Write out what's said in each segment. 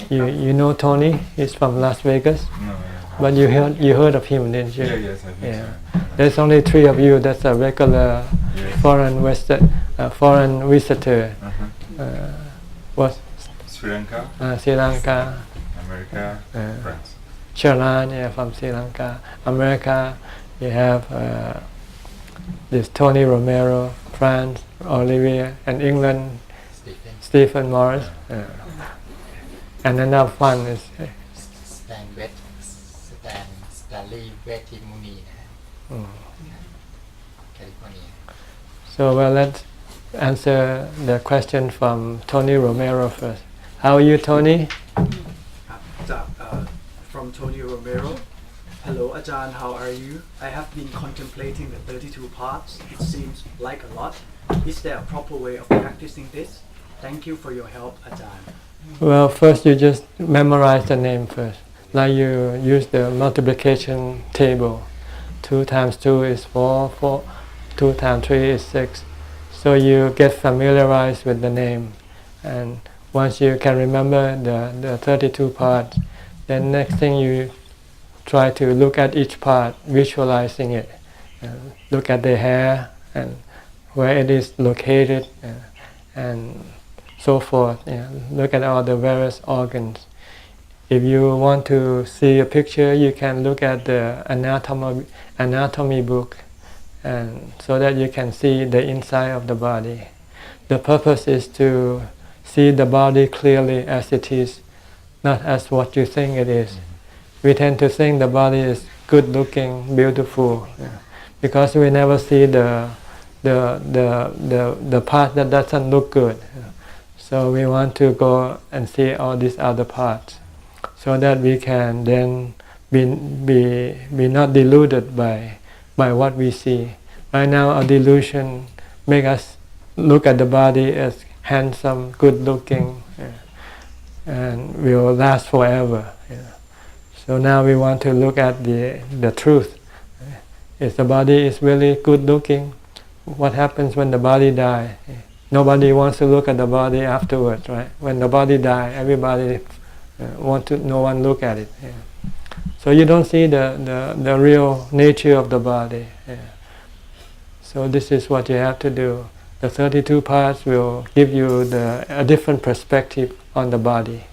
You know Tony? He's from Las Vegas. No. But you heard of him, didn't you? Yes, I think so. There's only 3 of you. That's a regular foreign visitor. What? Sri Lanka. Sri Lanka. America. France. Charan, from Sri Lanka. America, you have this Tony Romero, France, Olivia, and England, Stephen Morris. And another one is Stanley Betty Muni, California. So let's answer the question from Tony Romero first. How are you, Tony? From Tony Romero. Hello, Ajahn, how are you? I have been contemplating the 32 parts. It seems like a lot. Is there a proper way of practicing this? Thank you for your help, Ajahn. Well, first you just memorize the name first. Like you use the multiplication table. 2 times 2 is 4, 2 times 3 is 6. So you get familiarized with the name. And once you can remember the 32 parts, then next thing you try to look at each part, visualizing it. Look at the hair and where it is located and so forth. Look at all the various organs. If you want to see a picture, you can look at the anatomy book, and so that you can see the inside of the body. The purpose is to see the body clearly as it is, not as what you think it is. We tend to think the body is good looking, beautiful, because we never see the part that doesn't look good. So we want to go and see all these other parts, so that we can then be not deluded by what we see. Right now, our delusion make us look at the body as handsome, good looking, and will last forever. So now we want to look at the truth. If the body is really good looking, what happens when the body dies? Nobody wants to look at the body afterwards, right? When the body dies, everybody no one look at it. So you don't see the real nature of the body. So this is what you have to do. The 32 parts will give you a different perspective on the body,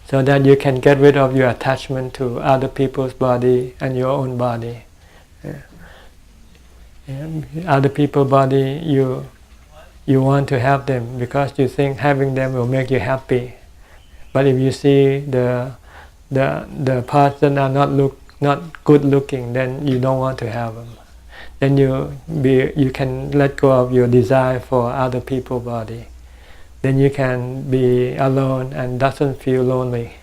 so that you can get rid of your attachment to other people's body and your own body. Other people's body, you want to have them because you think having them will make you happy. But if you see the parts that are not good looking, then you don't want to have them. Then you can let go of your desire for other people's body. Then you can be alone and doesn't feel lonely.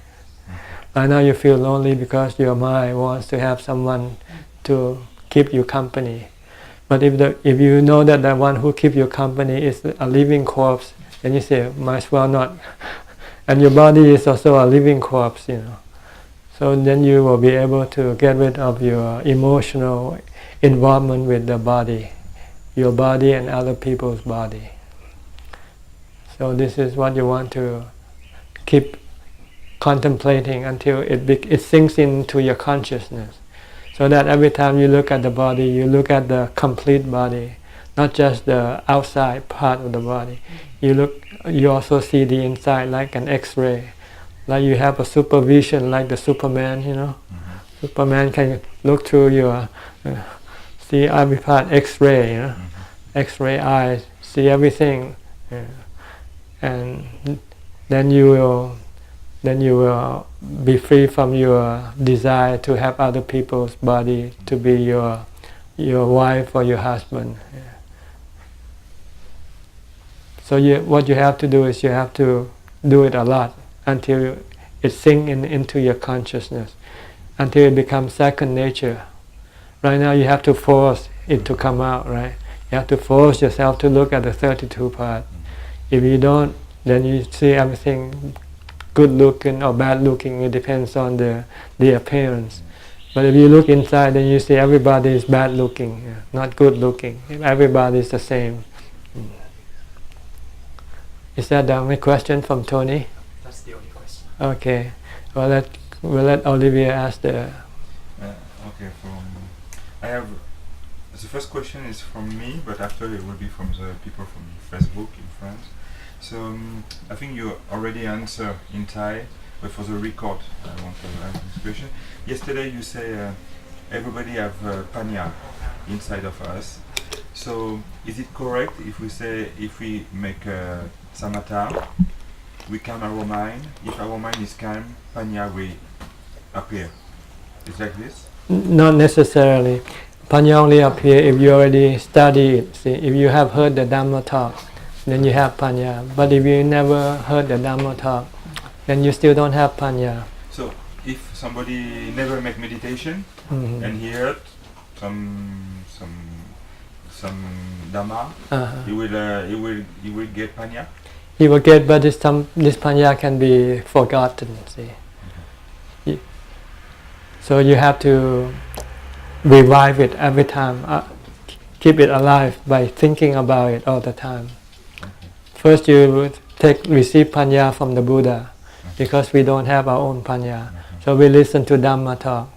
Right now you feel lonely because your mind wants to have someone to keep you company. But if you know that the one who keeps you company is a living corpse, then you say, might as well not. And your body is also a living corpse, So then you will be able to get rid of your emotional involvement with the body, your body and other people's body. So this is what you want to keep contemplating until it sinks into your consciousness. So that every time you look at the body, you look at the complete body, not just the outside part of the body. You also see the inside like an X-ray. Like you have a supervision like the Superman, Superman can look through your, see every part X-ray, X-ray eyes, see everything. And then you will be free from your desire to have other people's body to be your wife or your husband. So what you have to do is you have to do it a lot until it sinks into your consciousness, until it becomes second nature. Right now you have to force it to come out, right? You have to force yourself to look at the 32 parts. If you don't, then you see everything good looking or bad looking. It depends on the appearance. But if you look inside, then you see everybody is bad looking, not good looking. Everybody is the same. Is that the only question from Tony? That's the only question. Okay. We'll let Olivia ask the. Okay, I have the first question is from me, but after it will be from the people from Facebook in France. So I think you already answered in Thai, but for the record, I want to ask this question. Yesterday you say everybody have panya inside of us. So is it correct if we say if we make samatha, we calm our mind? If our mind is calm, panya will appear. Is like this? Not necessarily. Panya only appear if you already study it. See, if you have heard the Dhamma talk, then you have panya. But if you never heard the Dhamma talk, then you still don't have panya. So if somebody never make meditation and he heard some Dhamma, he will get panya. He will get, but this panya can be forgotten. See, so you have to revive it every time. Keep it alive by thinking about it all the time. First, you receive panya from the Buddha, because we don't have our own panya. So we listen to Dhamma talk.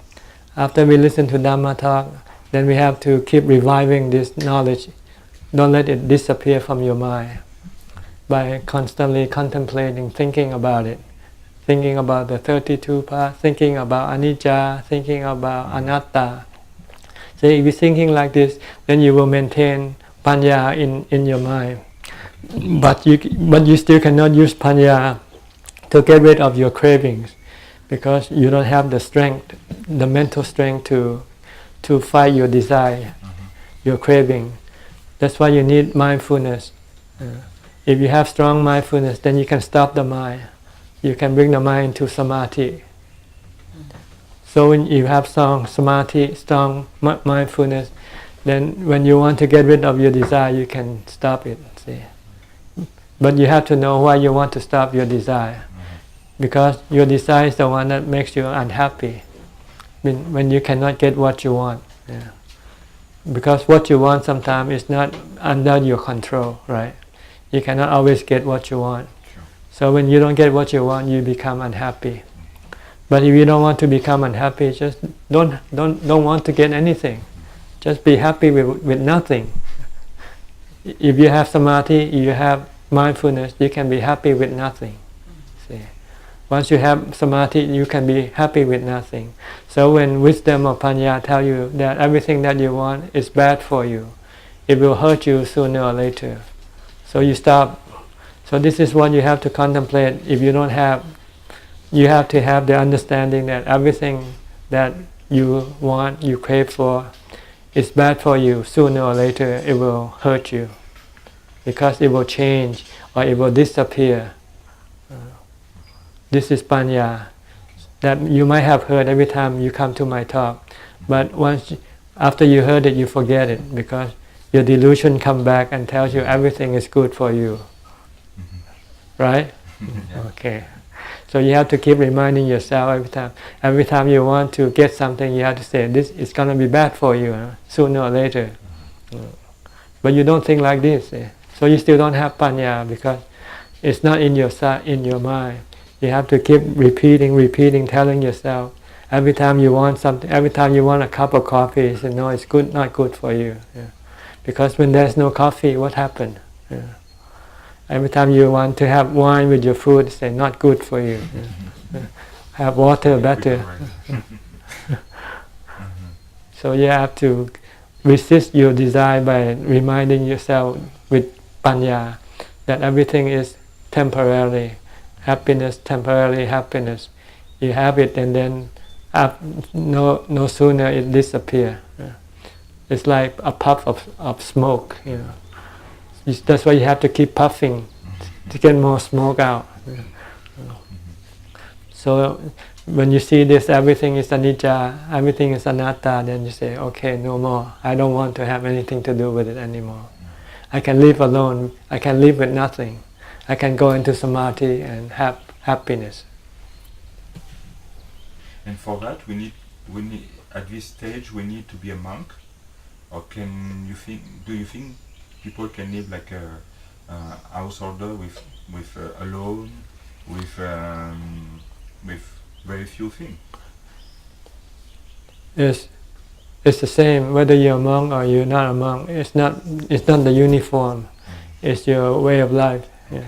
After we listen to Dhamma talk, then we have to keep reviving this knowledge. Don't let it disappear from your mind by constantly contemplating, thinking about it, thinking about the 32 parts, thinking about anicca, thinking about anatta. So if you're thinking like this, then you will maintain panya in your mind. But you still cannot use panya to get rid of your cravings, because you don't have the strength, the mental strength to fight your desire, your craving. That's why you need mindfulness. If you have strong mindfulness, then you can stop the mind. You can bring the mind to samadhi. So when you have strong samadhi, strong mindfulness, then when you want to get rid of your desire, you can stop it. See? But you have to know why you want to stop your desire. Because your desire is the one that makes you unhappy. When you cannot get what you want. Yeah. Because what you want sometimes is not under your control, right? You cannot always get what you want. Sure. So when you don't get what you want, you become unhappy. But if you don't want to become unhappy, just don't want to get anything. Just be happy with nothing. If you have samadhi, you have mindfulness, you can be happy with nothing. See? Once you have samadhi, you can be happy with nothing. So when wisdom or panya tell you that everything that you want is bad for you, it will hurt you sooner or later. So you stop. So this is what you have to contemplate. If you don't have, you have to have the understanding that everything that you want, you crave for, is bad for you. Sooner or later it will hurt you, because it will change or it will disappear. This is panya that you might have heard every time you come to my talk, but after you heard it, you forget it, because your delusion comes back and tells you everything is good for you. Right? Okay. So you have to keep reminding yourself every time. Every time you want to get something, you have to say, this is going to be bad for you, sooner or later. But you don't think like this. So you still don't have panya, because it's not in your mind. You have to keep repeating, telling yourself, every time you want something, every time you want a cup of coffee, you say, no, it's good, not good for you. Yeah. Because when there's no coffee, what happened? Yeah. Every time you want to have wine with your food, you say, not good for you. Yeah. Have water, better. So you have to resist your desire by reminding yourself with panya that everything is temporary. Happiness, temporary happiness. You have it, and then no sooner it disappears. Yeah. It's like a puff of smoke. You know. That's why you have to keep puffing to get more smoke out. Yeah. So when you see this, everything is anicca, everything is anatta, then you say, okay, no more. I don't want to have anything to do with it anymore. I can live alone. I can live with nothing. I can go into samadhi and have happiness. And for that, we need at this stage we need to be a monk, or do you think people can live like a householder with alone with very few things. It's the same whether you're a monk or you're not a monk. It's not the uniform. It's your way of life. Yeah. Okay.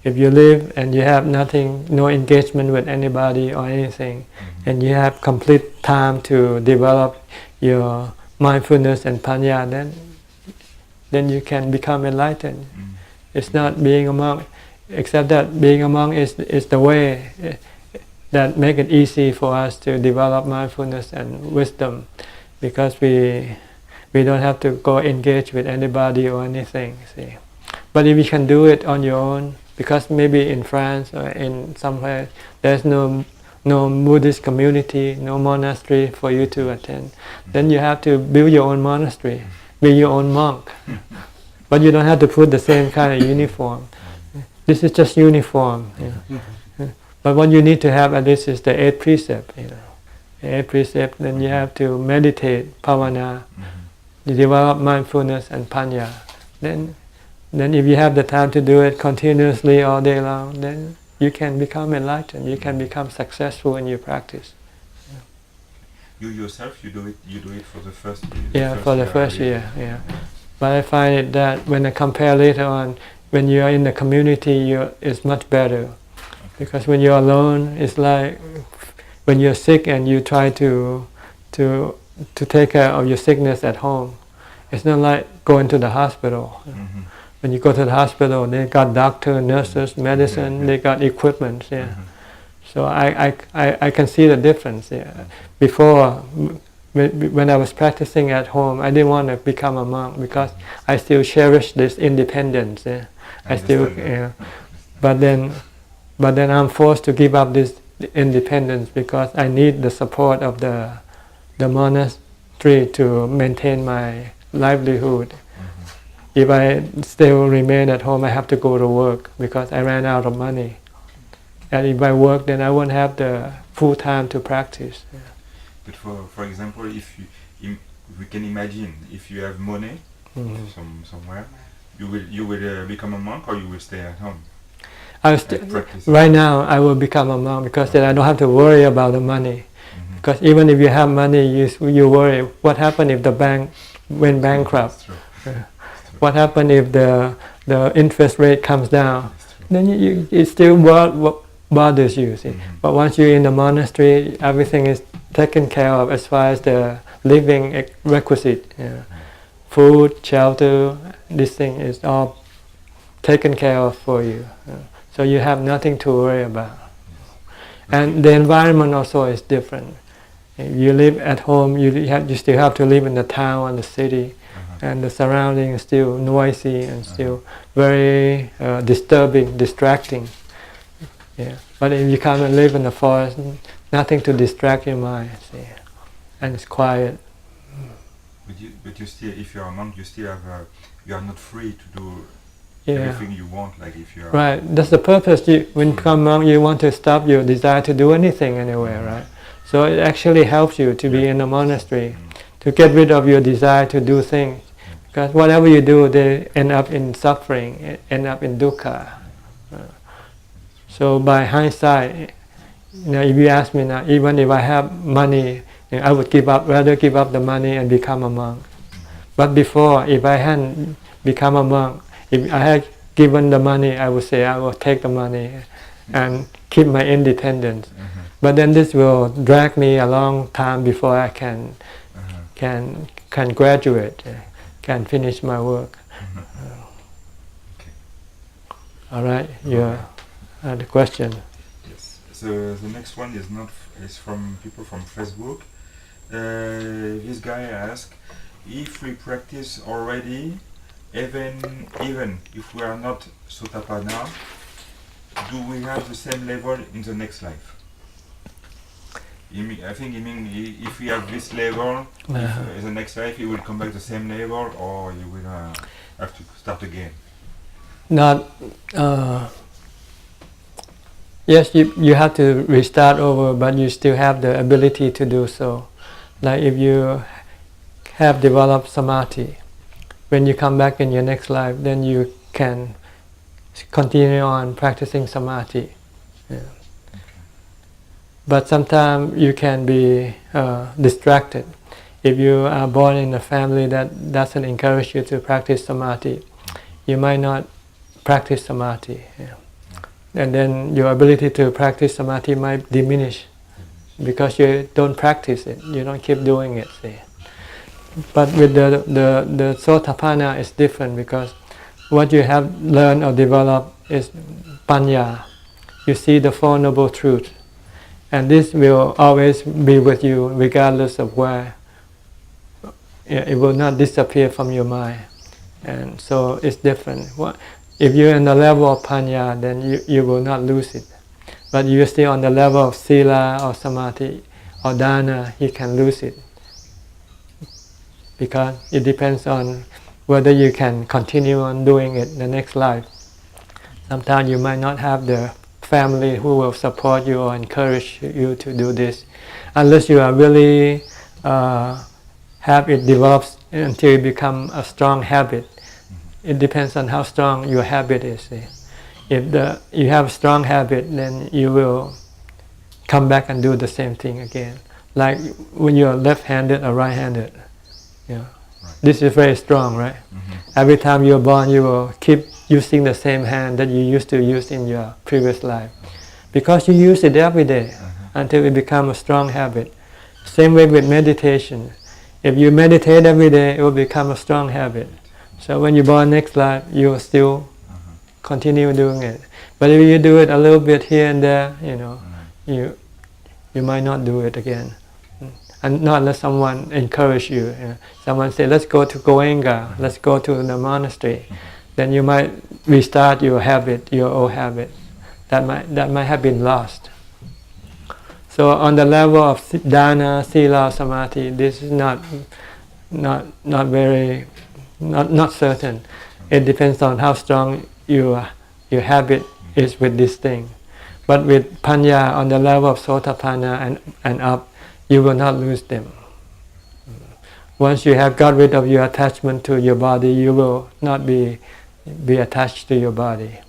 If you live and you have nothing, no engagement with anybody or anything, and you have complete time to develop your mindfulness and panya, then you can become enlightened. It's not being a monk, except that being a monk is the way that make it easy for us to develop mindfulness and wisdom, because we don't have to go engage with anybody or anything. See, but if you can do it on your own, because maybe in France or in somewhere there's no Buddhist community, no monastery for you to attend, then you have to build your own monastery, be your own monk. But you don't have to put the same kind of uniform. This is just uniform. But what you need to have at least is the 8 precepts. The 8 precepts, then you have to meditate, bhavana, develop mindfulness and panya. Then if you have the time to do it continuously all day long, then you can become enlightened. You can become successful in your practice. You yourself, you do it for the first year. Yeah, for the first year. Yeah. But I find it that when I compare later on, when you are in the community, it's much better. Because when you're alone, it's like when you're sick and you try to take care of your sickness at home. It's not like going to the hospital. When you go to the hospital, they got doctor, nurses, medicine, they got equipment. Yeah. So I can see the difference. Yeah. Before, when I was practicing at home, I didn't want to become a monk because I still cherish this independence. Yeah. I still, yeah. But then I'm forced to give up this independence because I need the support of the monastery to maintain my livelihood. If I still remain at home, I have to go to work because I ran out of money. And if I work, then I won't have the full time to practice. Yeah. But for example, if we can imagine, if you have money somewhere, you will become a monk, or you will stay at home. Right now, I will become a monk because then I don't have to worry about the money. Because even if you have money, you worry what happened if the bank went bankrupt. What happened if the interest rate comes down? Then it still bothers you. See? But once you're in the monastery, everything is taken care of as far as the living requisite. Yeah. Food, shelter, this thing is all taken care of for you. So you have nothing to worry about. And the environment also is different. If you live at home, you still have to live in the town and the city. And the surrounding is still noisy and still very disturbing, distracting. Yeah. But if you come and live in the forest, nothing to distract your mind, see? And it's quiet. But you still, if you are a monk, you still have you are not free to do everything you want. Like if you are right. That's the purpose. When you become monk, you want to stop your desire to do anything anywhere, right? So it actually helps you to be in a monastery, to get rid of your desire to do things. Because whatever you do, they end up in suffering, end up in dukkha. So by hindsight, if you ask me now, even if I have money, I would rather give up the money and become a monk. But before, if I hadn't become a monk, if I had given the money, I would say I will take the money and keep my independence. But then this will drag me a long time before I can graduate. Can finish my work. Okay. All right, you had a question. Yes. So the next one is from people from Facebook. This guy asked if we practice already, even if we are not Sotapanna, do we have the same level in the next life? I think he means if we have this level, in the next life he will come back the same level, or you will have to start again. Not. Yes, you have to restart over, but you still have the ability to do so. Like if you have developed samadhi, when you come back in your next life, then you can continue on practicing samadhi. But sometimes you can be distracted. If you are born in a family that doesn't encourage you to practice samadhi, you might not practice samadhi. Yeah. And then your ability to practice samadhi might diminish because you don't practice it, you don't keep doing it. See. But with the Sotapanna is different because what you have learned or developed is panya. You see the Four Noble Truths. And this will always be with you regardless of where. It will not disappear from your mind. And so it's different. If you're in the level of panya, then you will not lose it. But you're still on the level of sila or samadhi or dana, you can lose it. Because it depends on whether you can continue on doing it in the next life. Sometimes you might not have the family who will support you or encourage you to do this. Unless you are really have it develops until it become a strong habit. It depends on how strong your habit is. See. If you have a strong habit, then you will come back and do the same thing again. Like when you're left-handed or right-handed. Yeah. Right. This is very strong, right? Every time you're born, you will keep using the same hand that you used to use in your previous life. Because you use it every day until it becomes a strong habit. Same way with meditation. If you meditate every day, it will become a strong habit. So when you're born next life, you will still continue doing it. But if you do it a little bit here and there, you might not do it again. And not unless someone encourage you. Someone say, let's go to Goenga, let's go to the monastery. Then you might restart your habit, your old habit. That might have been lost. So on the level of dana, sila, samadhi, this is not certain. It depends on how strong your habit is with this thing. But with panya on the level of sotapanna and up, you will not lose them. Once you have got rid of your attachment to your body, you will not be attached to your body.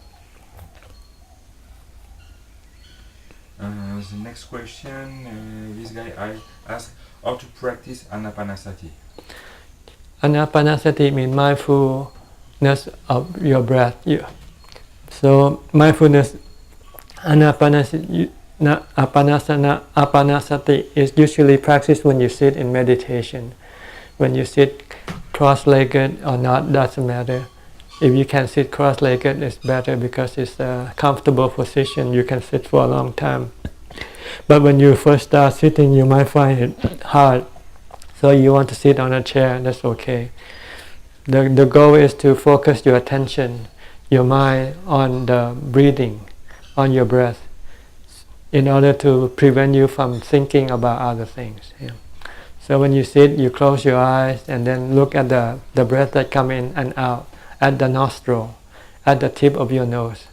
The next question, this guy asked how to practice anapanasati. Anapanasati means mindfulness of your breath. So mindfulness, apanasati is usually practiced when you sit in meditation. When you sit cross-legged or not, doesn't matter. If you can sit cross-legged, it's better because it's a comfortable position. You can sit for a long time. But when you first start sitting, you might find it hard. So you want to sit on a chair, that's okay. The goal is to focus your attention, your mind on the breathing, on your breath, in order to prevent you from thinking about other things. Yeah. So when you sit, you close your eyes and then look at the breath that comes in and out, at the nostril, at the tip of your nose,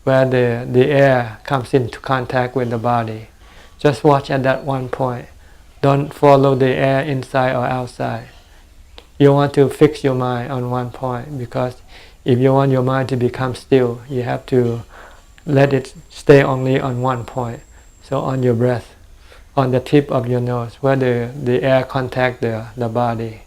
where the air comes into contact with the body. Just watch at that one point. Don't follow the air inside or outside. You want to fix your mind on one point, because if you want your mind to become still, you have to let it stay only on one point. So on your breath, on the tip of your nose, where the air contacts the body.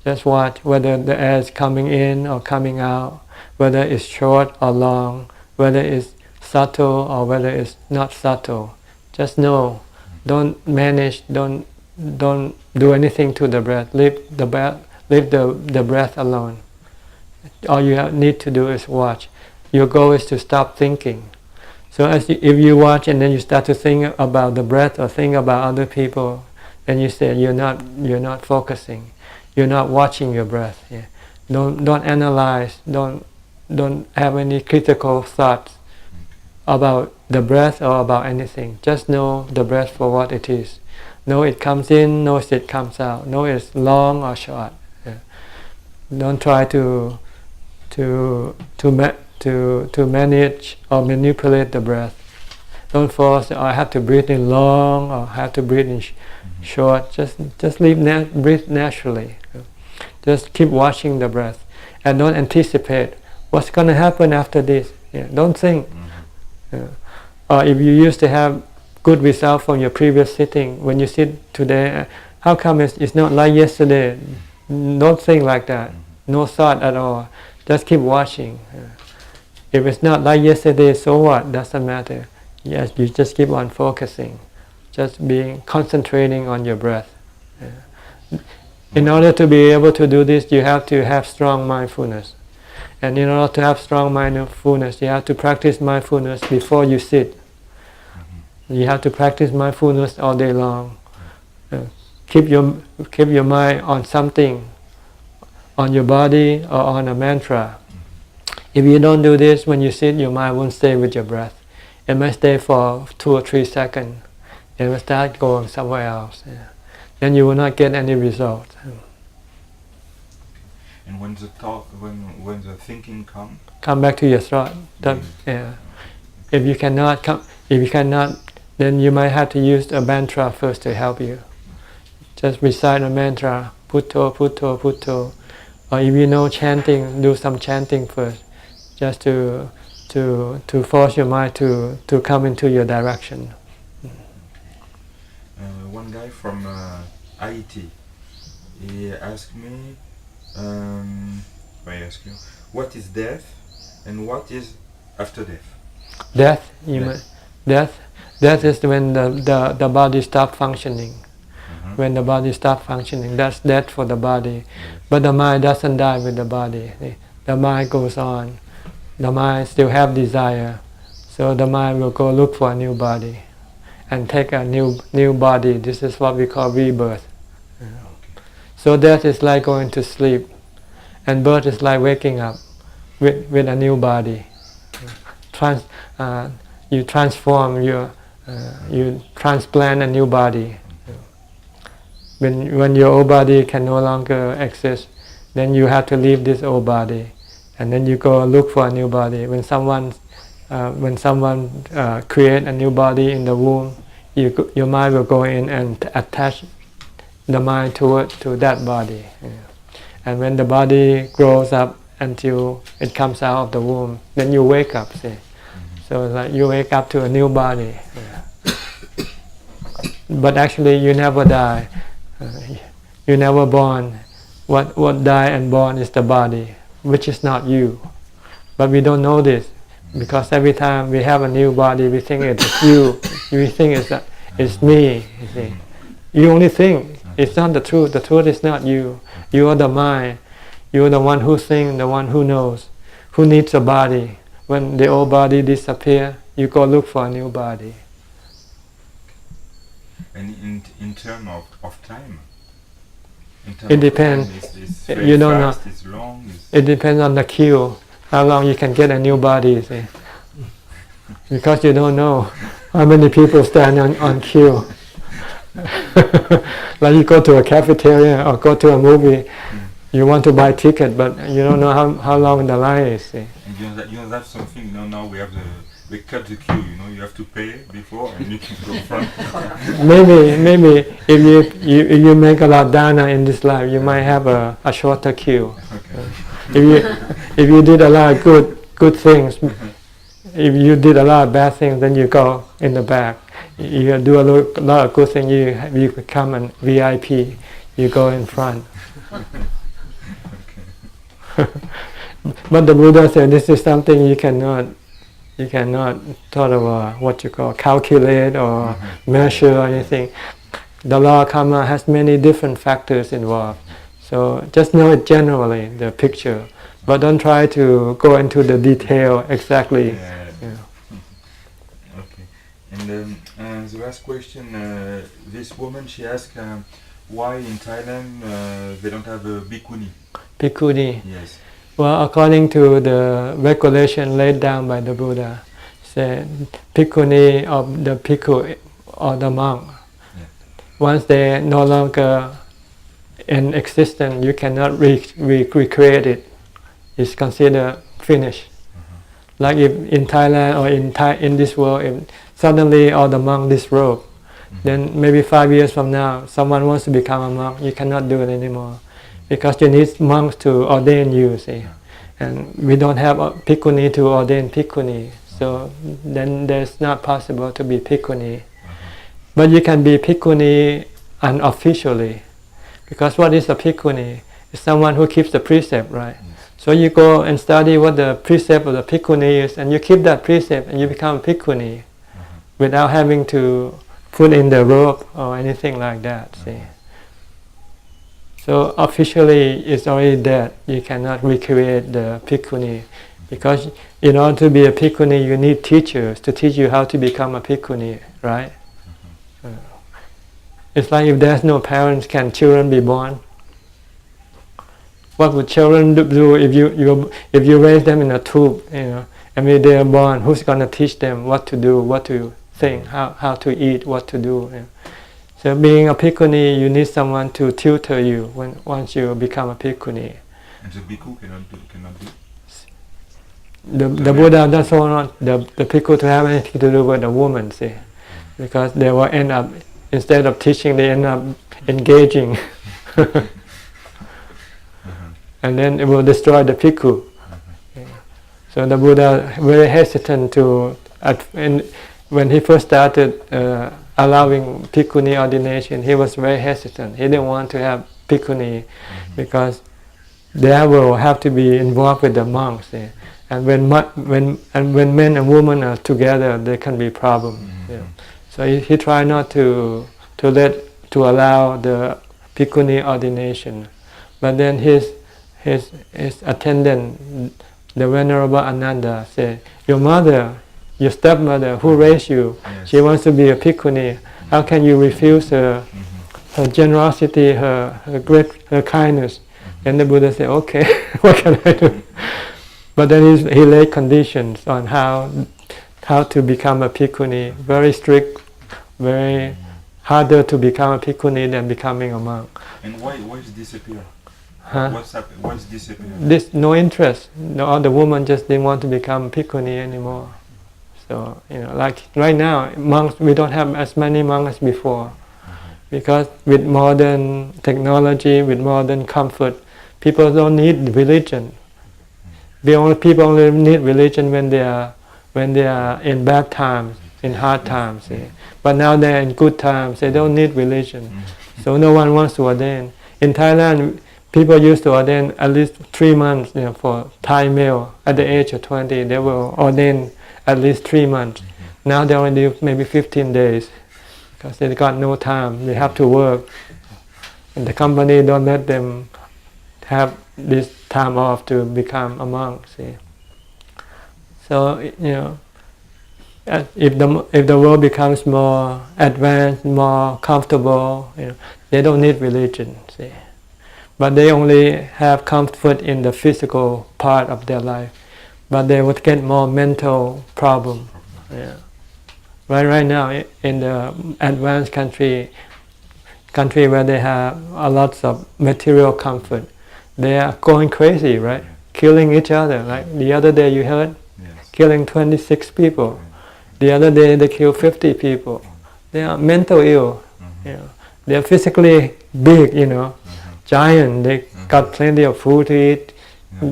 Just watch whether the air is coming in or coming out, whether it's short or long, whether it's subtle or whether it's not subtle. Just know. Don't manage. Don't do anything to the breath. Leave the breath alone. All you need to do is watch. Your goal is to stop thinking. So if you watch and then you start to think about the breath or think about other people, then you say you're not focusing. You're not watching your breath. Yeah. Don't analyze. Don't have any critical thoughts about the breath or about anything. Just know the breath for what it is. Know it comes in, know it comes out. Know it's long or short. Yeah. Don't try to manage or manipulate the breath. Don't force. I have to breathe in long or I have to breathe in short. Just breathe naturally. Just keep watching the breath and don't anticipate what's going to happen after this. Yeah. Don't think. Yeah. Or if you used to have good result from your previous sitting. When you sit today, how come it's not like yesterday? Don't think like that. No thought at all. Just keep watching. If it's not like yesterday, so what? Doesn't matter. Yes, you just keep on focusing. Just being concentrating on your breath. In order to be able to do this, you have to have strong mindfulness. And in order to have strong mindfulness, you have to practice mindfulness before you sit. You have to practice mindfulness all day long. Keep your mind on something, on your body or on a mantra. If you don't do this, when you sit, your mind won't stay with your breath. It might stay for 2 or 3 seconds. It will start going somewhere else. Then you will not get any result. And when the thought, when the thinking comes, come back to your thought. If you cannot, then you might have to use a mantra first to help you. Just recite a mantra, Putto, Putto, Putto. Or if you know chanting, do some chanting first, just to force your mind to come into your direction. One guy from Haiti, he asked me, I ask you, what is death and what is after death? Death is when the body stops functioning. When the body stops functioning, that's death for the body. But the mind doesn't die with the body. The mind goes on. The mind still have desire. So the mind will go look for a new body and take a new body. This is what we call rebirth. So death is like going to sleep, and birth is like waking up with a new body. You transform you transplant a new body. When your old body can no longer exist, then you have to leave this old body, and then you go look for a new body. When someone create a new body in the womb, your mind will go in and attach the mind to that body. And when the body grows up until it comes out of the womb, then you wake up. See, so it's like you wake up to a new body. But actually, you never die. You never born. What die and born is the body, which is not you. But we don't know this, because every time we have a new body, we think it's you. We think it's me. You see, you only think. It's not the truth. The truth is not you. You are the mind. You are the one who thinks, the one who knows, who needs a body. When the old body disappears, you go look for a new body. And in terms of time? It depends. You don't know. It's long. It depends on the queue. How long you can get a new body, see? Because you don't know how many people stand on queue. Like you go to a cafeteria or go to a movie, you want to buy ticket, but you don't know how long the line is. See? And you know that's something. Now we cut the queue. You have to pay before, and you can go front. maybe if you make a lot of dana in this life, you might have a shorter queue. Okay. If you did a lot of good things, if you did a lot of bad things, then you go in the back. You do a lot of good things, you become a VIP. You go in front. But the Buddha said this is something you cannot sort of what you call calculate or measure or anything. The law of karma has many different factors involved. So just know it generally, the picture, but don't try to go into the detail exactly. Yeah. Okay. And the last question, this woman, she asked why in Thailand they don't have a bhikkhuni. Bhikkhuni. Yes. Well, according to the regulation laid down by the Buddha, say bhikkhuni of the bhikkhu or the monk. Yeah. Once they no longer in existence, you cannot recreate it. It's considered finished. Like if in Thailand or in this world, if suddenly all the monks disrobe, then maybe 5 years from now, someone wants to become a monk, you cannot do it anymore. Because you need monks to ordain you, see. And we don't have a bhikkhuni to ordain bhikkhuni. So then it's not possible to be bhikkhuni. But you can be bhikkhuni unofficially, because what is a bhikkhuni? It's someone who keeps the precept, right? Yes. So you go and study what the precept of the bhikkhuni is, and you keep that precept, and you become a bhikkhuni without having to put in the robe or anything like that. See. So officially, it's already dead. You cannot recreate the bhikkhuni, because in order to be a bhikkhuni, you need teachers to teach you how to become a bhikkhuni, right? It's like if there's no parents, can children be born? What would children do if you raise them in a tube, and when they are born, who's going to teach them what to do, what to think, how to eat, what to do? So being a bhikkhuni, you need someone to tutor you once you become a bhikkhuni. And the bhikkhu cannot do. The Buddha doesn't want the bhikkhu to have anything to do with the woman, see, because they will end up, instead of teaching, they end up engaging. And then it will destroy the bhikkhu. So the Buddha very hesitant to, when he first started allowing bhikkhuni ordination, he was very hesitant. He didn't want to have bhikkhuni because they will have to be involved with the monks. And when men and women are together, there can be problems. So he tried not to allow the bhikkhuni ordination. But then his attendant, the Venerable Ananda, said, "Your mother, your stepmother, who raised you, she wants to be a bhikkhuni. How can you refuse her generosity, her kindness?" And the Buddha said, "Okay, what can I do?" But then he laid conditions on how to become a bhikkhuni. Very strict, very harder to become a bhikkhuni than becoming a monk. And why is disappear? Huh? What's happened? Why is disappear? This no interest. All the women just didn't want to become bhikkhuni anymore. So like right now, monks, we don't have as many monks as before, because with modern technology, with modern comfort, people don't need religion. People only need religion when they are in bad times, in hard times. But now they're in good times. They don't need religion. So no one wants to ordain. In Thailand, people used to ordain at least 3 months. For Thai male at the age of 20, they will ordain at least 3 months. Now they only do maybe 15 days because they got no time. They have to work, and the company don't let them have this time off to become a monk. See, so if the world becomes more advanced, more comfortable, they don't need religion. See, but they only have comfort in the physical part of their life, but they would get more mental problem. Right now in the advanced country where they have a lot of material comfort, they are going crazy, right? Killing each other. Like the other day you heard, killing 26 people. The other day they killed 50 people. They are mental ill. They are physically big, giant. They got plenty of food to eat,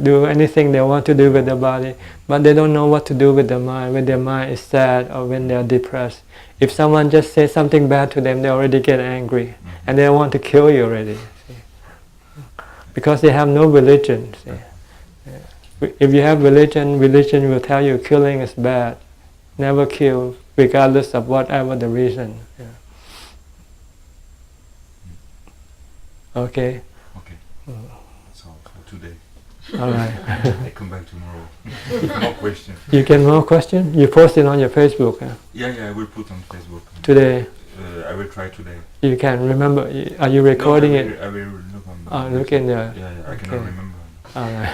do anything they want to do with their body, but they don't know what to do with their mind when their mind is sad or when they are depressed. If someone just says something bad to them, they already get angry and they want to kill you already. Because they have no religion. If you have religion will tell you killing is bad. Never kill, regardless of whatever the reason. Okay? That's all for today. All right. I come back tomorrow. More questions. You get more questions? You post it on your Facebook? Huh? Yeah, I will put on Facebook. Today? I will try today. You can remember? Are you recording it? I will look on. Look in there. Yeah, I cannot remember. All right.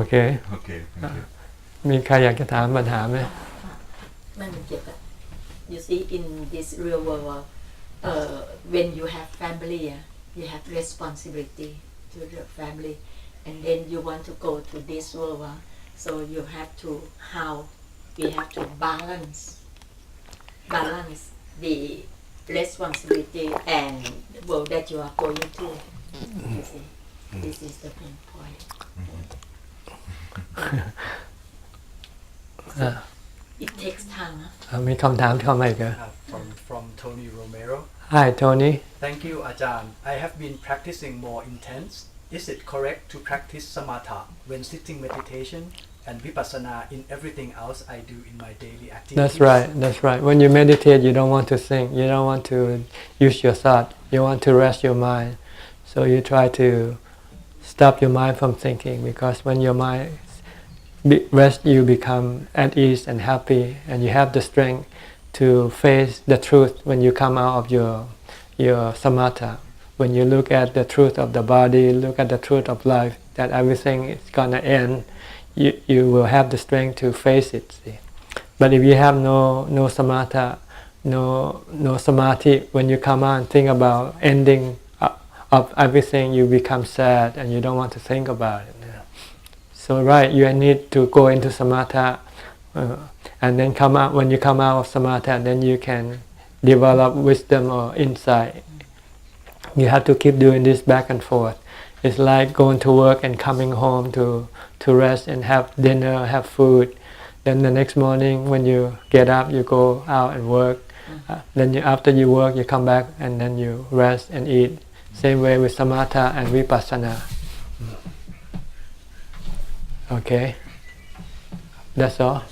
Okay. Okay, thank you. มีใครอยากจะถามปัญหาไหม You see, in this real world, when you have family, you have responsibility to the family, and then you want to go to this world, so you have to we have to balance the responsibility and the world that you are going to. You see, this is the main point. It takes time. มีคำถามเข้ามาอีกเหรอ From Tony Romero. Hi Tony. Thank you, Ajahn. I have been practicing more intense. Is it correct to practice samatha when sitting meditation and vipassana in everything else I do in my daily activities? That's right. That's right. When you meditate, you don't want to think. You don't want to use your thought. You want to rest your mind. So you try to stop your mind from thinking, because when your mind rest, you become at ease and happy, and you have the strength to face the truth when you come out of your samatha. When you look at the truth of the body, look at the truth of life, that everything is gonna end, you will have the strength to face it. See? But if you have no samatha, no samadhi, when you come out and think about ending of everything, you become sad and you don't want to think about it. So right, you need to go into samatha, and then come out. When you come out of samatha, then you can develop wisdom or insight. You have to keep doing this back and forth. It's like going to work and coming home to rest and have dinner, have food. Then the next morning when you get up, you go out and work. Then after you work, you come back and then you rest and eat. Same way with samatha and vipassana. Okay, that's all.